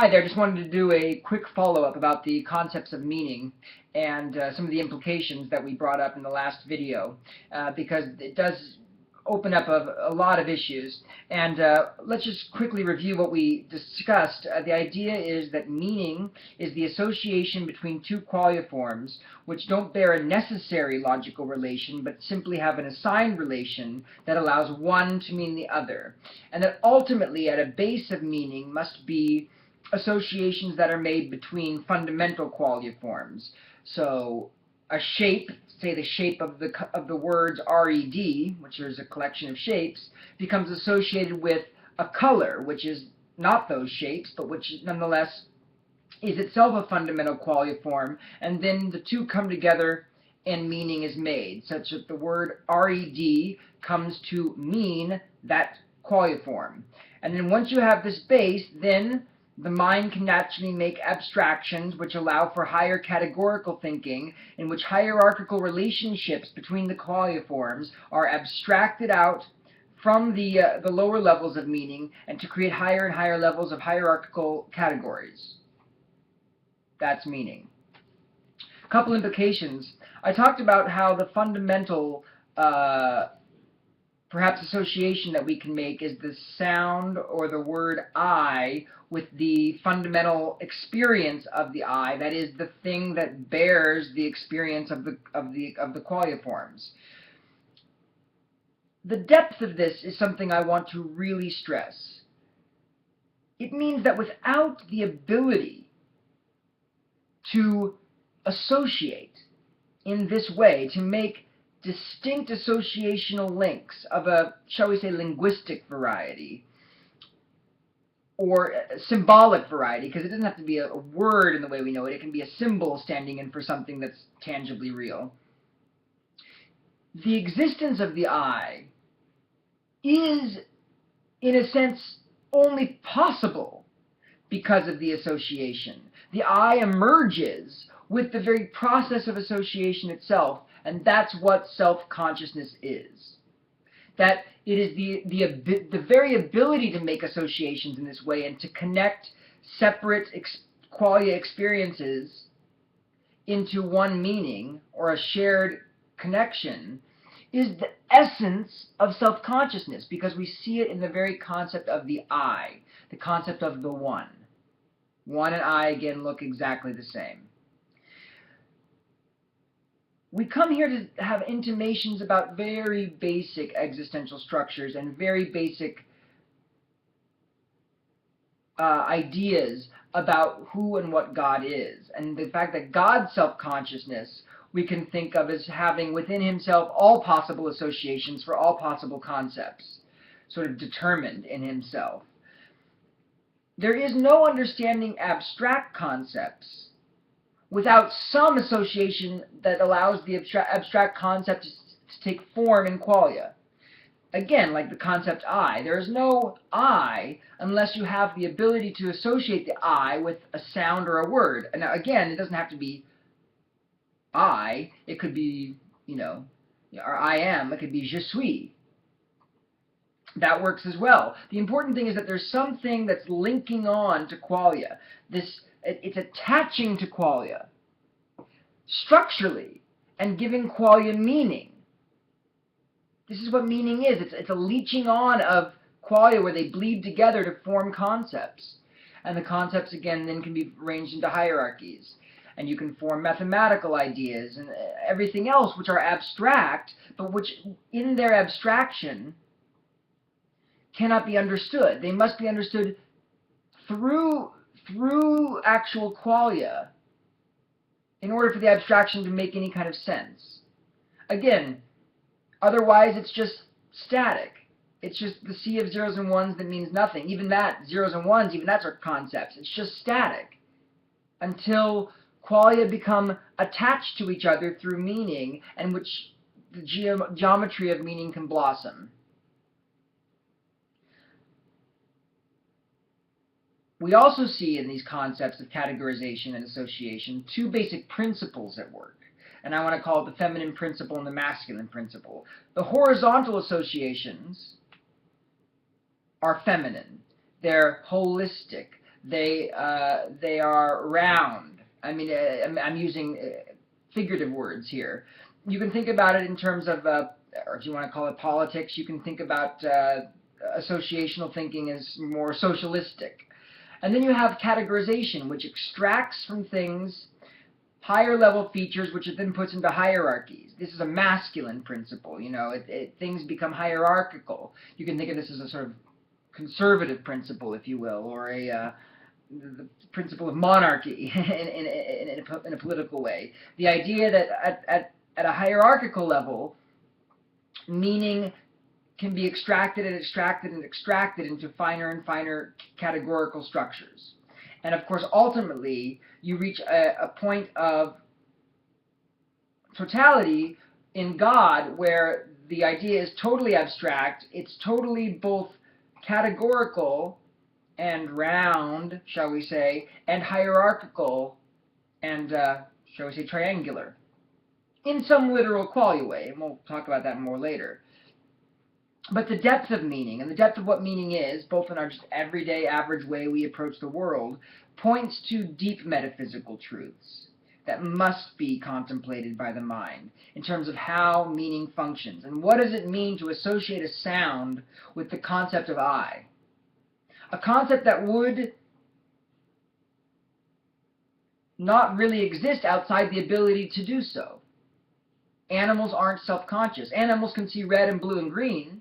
Hi there, just wanted to do a quick follow-up about the concepts of meaning and some of the implications that we brought up in the last video, because it does open up a lot of issues. And let's just quickly review what we discussed. The idea is that meaning is the association between two qualia forms which don't bear a necessary logical relation but simply have an assigned relation that allows one to mean the other. And that ultimately at a base of meaning must be associations that are made between fundamental qualia forms. So a shape, say the shape of the words red, which is a collection of shapes, becomes associated with a color, which is not those shapes, but which nonetheless is itself a fundamental qualia form, and then the two come together and meaning is made, such that the word red comes to mean that qualia form. And then once you have this base, then the mind can naturally make abstractions which allow for higher categorical thinking, in which hierarchical relationships between the qualia forms are abstracted out from the lower levels of meaning and to create higher and higher levels of hierarchical categories. That's meaning. A couple implications. I talked about how the fundamental perhaps association that we can make is the sound or the word I with the fundamental experience of the I, that is the thing that bears the experience of the qualia forms. The depth of this is something I want to really stress. It means that without the ability to associate in this way, to make distinct associational links of a, shall we say, linguistic variety or symbolic variety, because it doesn't have to be a word in the way we know it. It can be a symbol standing in for something that's tangibly real. The existence of the I is, in a sense, only possible because of the association. The I emerges with the very process of association itself, and that's what self-consciousness is. That it is the very ability to make associations in this way and to connect separate qualia experiences into one meaning or a shared connection is the essence of self-consciousness, because we see it in the very concept of the I, the concept of the one. One and I, again, look exactly the same. We come here to have intimations about very basic existential structures and very basic ideas about who and what God is. And the fact that God's self-consciousness we can think of as having within himself all possible associations for all possible concepts, sort of determined in himself. There is no understanding abstract concepts without some association that allows the abstract concept to take form in qualia. Again, like the concept I, there is no I unless you have the ability to associate the I with a sound or a word. And now, again, it doesn't have to be I. It could be, or I am. It could be je suis. That works as well. The important thing is that there's something that's linking on to qualia. It's attaching to qualia structurally and giving qualia meaning. This is what meaning is. It's a leeching on of qualia where they bleed together to form concepts. And the concepts, again, then can be arranged into hierarchies. And you can form mathematical ideas and everything else which are abstract, but which in their abstraction cannot be understood. They must be understood through actual qualia in order for the abstraction to make any kind of sense. Again, otherwise it's just static. It's just the sea of zeros and ones that means nothing. Even that, zeros and ones, even that's our concepts. It's just static until qualia become attached to each other through meaning, and which the geometry of meaning can blossom. We also see in these concepts of categorization and association two basic principles at work. And I want to call it the feminine principle and the masculine principle. The horizontal associations are feminine. They're holistic. they are round. I mean, I'm using figurative words here. You can think about it in terms of, or if you want to call it politics, you can think about associational thinking as more socialistic. And then you have categorization, which extracts from things higher level features, which it then puts into hierarchies. This is a masculine principle. You know, things become hierarchical. You can think of this as a sort of conservative principle, if you will, or the principle of monarchy in a political way. The idea that at a hierarchical level, meaning can be extracted and extracted and extracted into finer and finer categorical structures. And of course, ultimately, you reach a point of totality in God where the idea is totally abstract, it's totally both categorical and round, shall we say, and hierarchical and, shall we say, triangular. In some literal qualia way, and we'll talk about that more later. But the depth of meaning, and the depth of what meaning is, both in our just everyday, average way we approach the world, points to deep metaphysical truths that must be contemplated by the mind in terms of how meaning functions. And what does it mean to associate a sound with the concept of I? A concept that would not really exist outside the ability to do so. Animals aren't self-conscious. Animals can see red and blue and green,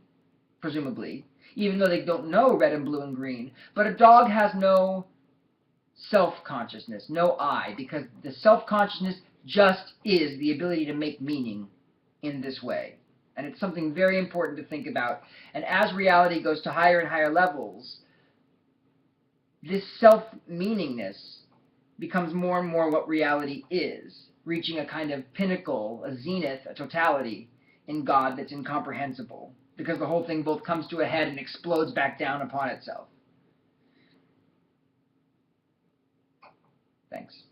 presumably, even though they don't know red and blue and green. But a dog has no self-consciousness, no I, because the self-consciousness just is the ability to make meaning in this way. And it's something very important to think about. And as reality goes to higher and higher levels, this self-meaningness becomes more and more what reality is, reaching a kind of pinnacle, a zenith, a totality in God that's incomprehensible, because the whole thing both comes to a head and explodes back down upon itself. Thanks.